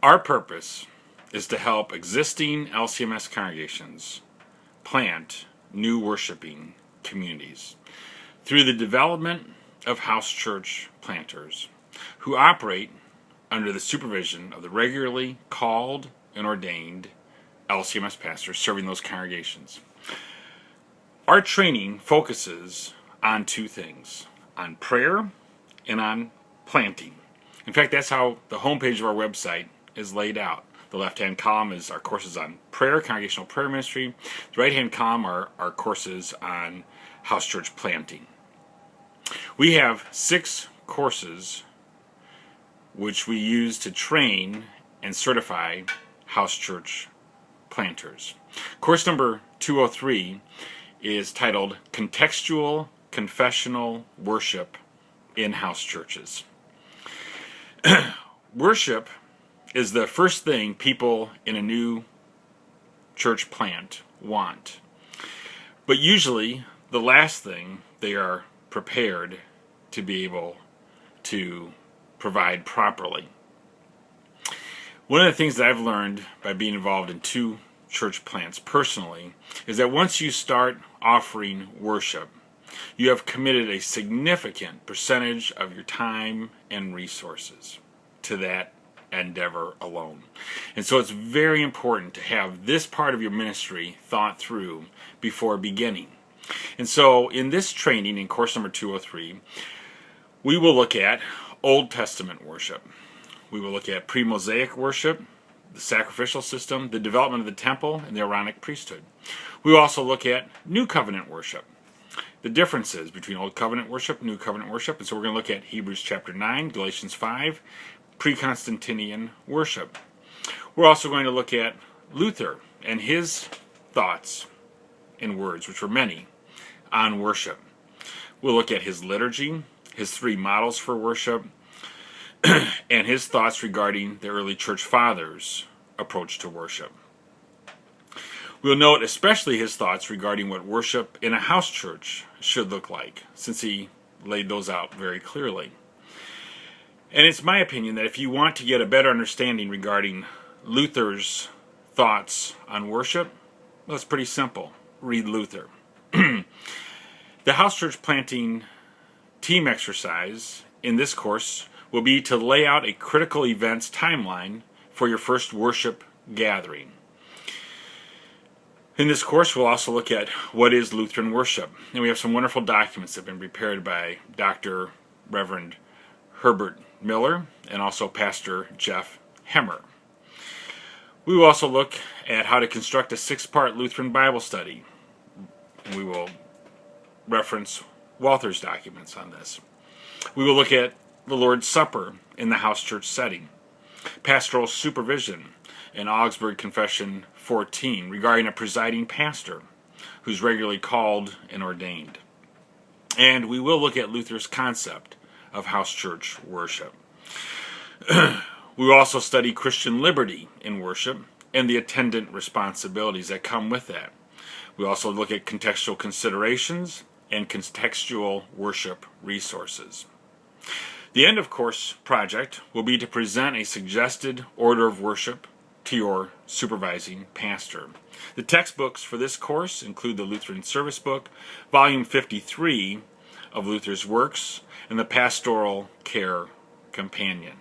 Our purpose is to help existing LCMS congregations plant new worshiping communities through the development of house church planters who operate under the supervision of the regularly called and ordained LCMS pastors serving those congregations. Our training focuses on two things, on prayer and on planting. In fact, that's how the homepage of our website is laid out. The left-hand column is our courses on prayer, congregational prayer ministry. The right-hand column are our courses on house church planting. We have 6 courses which we use to train and certify house church planters. Course number 203 is titled Contextual-Confessional Worship in House Churches. Worship is the first thing people in a new church plant want. But usually the last thing they are prepared to be able to provide properly. One of the things that I've learned by being involved in 2 church plants personally is that once you start offering worship, you have committed a significant percentage of your time and resources to that endeavor alone. And so it's very important to have this part of your ministry thought through before beginning. And so in this training, in course number 203, we will look at Old Testament worship. We will look at pre-Mosaic worship, the sacrificial system, the development of the temple, and the Aaronic priesthood. We will also look at New Covenant worship, the differences between Old Covenant worship and New Covenant worship. And so we're going to look at Hebrews chapter 9, Galatians 5, pre-Constantinian worship. We're also going to look at Luther and his thoughts and words, which were many, on worship. We'll look at his liturgy, his 3 models for worship, and his thoughts regarding the early church fathers' approach to worship. We'll note especially his thoughts regarding what worship in a house church should look like, since he laid those out very clearly. And it's my opinion that if you want to get a better understanding regarding Luther's thoughts on worship, well, it's pretty simple. Read Luther. The house church planting team exercise in this course will be to lay out a critical events timeline for your first worship gathering. In this course, we'll also look at what is Lutheran worship. And we have some wonderful documents that have been prepared by Dr. Reverend Herbert Miller and also Pastor Jeff Hemmer. We will also look at how to construct a 6-part Lutheran Bible study. And we will reference Walther's documents on this. We will look at the Lord's Supper in the house church setting, pastoral supervision in Augsburg Confession 14 regarding a presiding pastor who's regularly called and ordained. And we will look at Luther's concept of house church worship. We will also study Christian liberty in worship and the attendant responsibilities that come with that. We also look at contextual considerations and contextual worship resources. The end of course project will be to present a suggested order of worship to your supervising pastor. The textbooks for this course include the Lutheran Service Book, volume 53 of Luther's Works, and the Pastoral Care Companion.